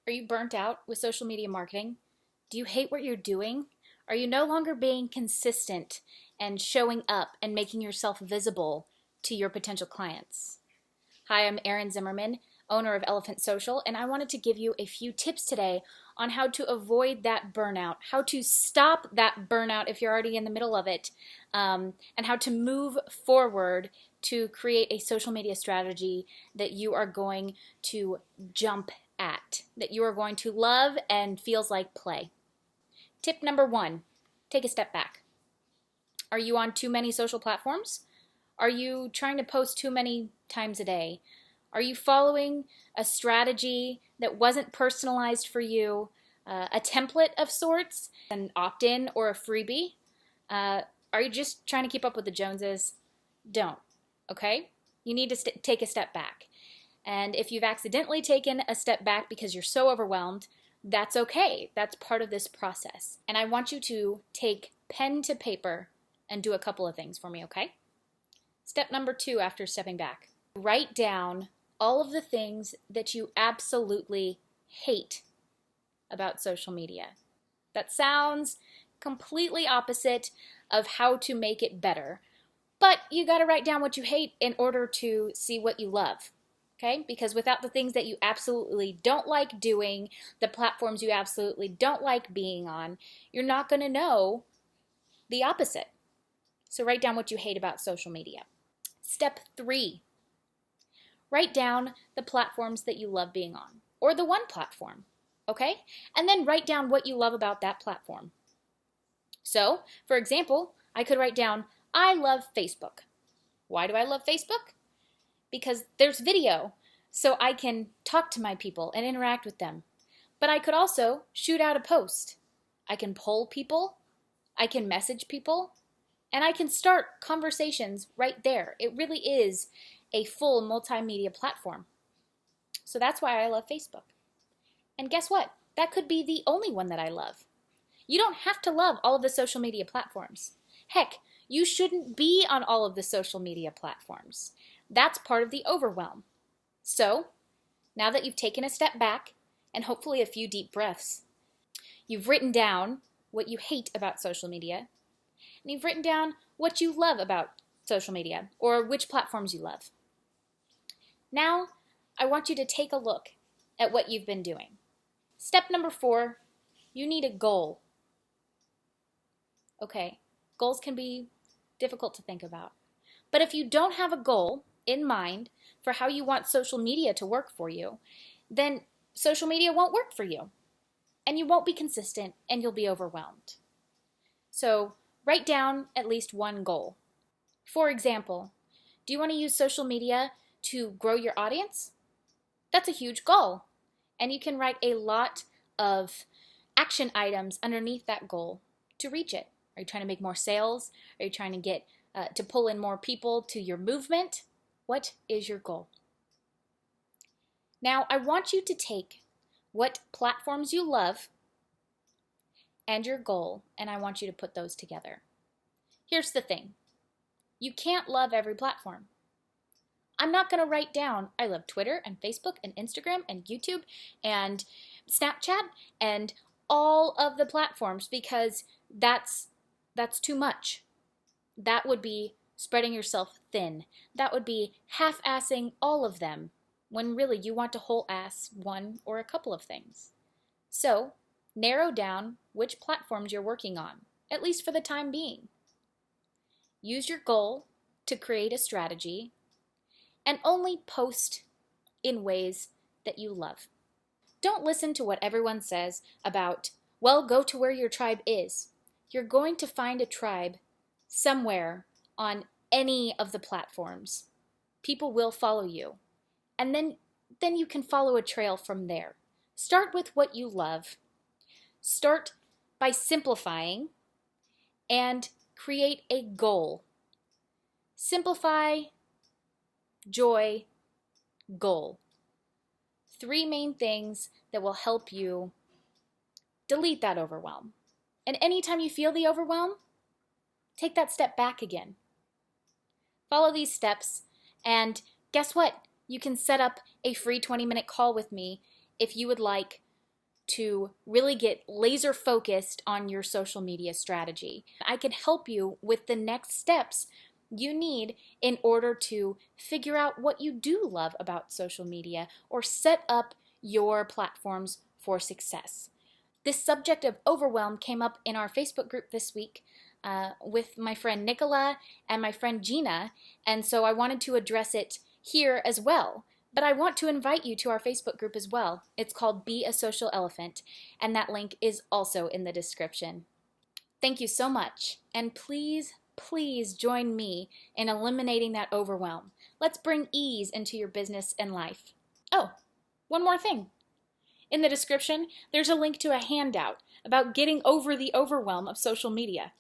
Are you burnt out with social media marketing? Do you hate what you're doing? Are you no longer being consistent and showing up and making yourself visible to your potential clients? Hi, I'm Erin Zimmerman, owner of Elephant Social, and I wanted to give you a few tips today on how to avoid that burnout, how to stop that burnout if you're already in the middle of it, and how to move forward to create a social media strategy that you are going to jump at, that you are going to love and feels like play. Tip number 1, take a step back. Are you on too many social platforms? Are you trying to post too many times a day? Are you following a strategy that wasn't personalized for you, a template of sorts, an opt-in or a freebie? Are you just trying to keep up with the Joneses? Don't, okay? You need to take a step back. And if you've accidentally taken a step back because you're so overwhelmed, that's okay. That's part of this process. And I want you to take pen to paper and do a couple of things for me, okay? Step number 2 after stepping back. Write down all of the things that you absolutely hate about social media. That sounds completely opposite of how to make it better, but you got to write down what you hate in order to see what you love. Okay? Because without the things that you absolutely don't like doing, the platforms you absolutely don't like being on, you're not going to know the opposite. So write down what you hate about social media. Step 3, write down the platforms that you love being on, or the one platform, okay? And then write down what you love about that platform. So, for example, I could write down, I love Facebook. Why do I love Facebook? Because there's video, so I can talk to my people and interact with them. But I could also shoot out a post. I can poll people, I can message people, and I can start conversations right there. It really is a full multimedia platform. So that's why I love Facebook. And guess what? That could be the only one that I love. You don't have to love all of the social media platforms. Heck, you shouldn't be on all of the social media platforms. That's part of the overwhelm. So, now that you've taken a step back, and hopefully a few deep breaths, you've written down what you hate about social media, and you've written down what you love about social media, or which platforms you love. Now, I want you to take a look at what you've been doing. Step number 4, you need a goal. Okay, goals can be difficult to think about. But if you don't have a goal in mind for how you want social media to work for you, then social media won't work for you. And you won't be consistent, and you'll be overwhelmed. So write down at least one goal. For example, do you want to use social media to grow your audience? That's a huge goal. And you can write a lot of action items underneath that goal to reach it. Are you trying to make more sales? Are you trying to get to pull in more people to your movement? What is your goal? Now, I want you to take what platforms you love and your goal, and I want you to put those together. Here's the thing. You can't love every platform. I'm not going to write down, I love Twitter and Facebook and Instagram and YouTube and Snapchat and all of the platforms, because that's too much. That would be spreading yourself thin. That would be half-assing all of them, when really you want to whole-ass one or a couple of things. So, narrow down which platforms you're working on, at least for the time being. Use your goal to create a strategy, and only post in ways that you love. Don't listen to what everyone says about, well, go to where your tribe is. You're going to find a tribe somewhere on any of the platforms. People will follow you. And then you can follow a trail from there. Start with what you love. Start by simplifying and create a goal. Simplify, joy, goal. 3 main things that will help you delete that overwhelm. And anytime you feel the overwhelm, take that step back again. Follow these steps, and guess what? You can set up a free 20-minute call with me if you would like to really get laser focused on your social media strategy. I can help you with the next steps you need in order to figure out what you do love about social media or set up your platforms for success. This subject of overwhelm came up in our Facebook group this week with my friend Nicola and my friend Gina, and so I wanted to address it here as well. But I want to invite you to our Facebook group as well. It's called Be a Social Elephant, and that link is also in the description. Thank you so much, and please, please join me in eliminating that overwhelm. Let's bring ease into your business and life. Oh, one more thing. In the description, there's a link to a handout about getting over the overwhelm of social media.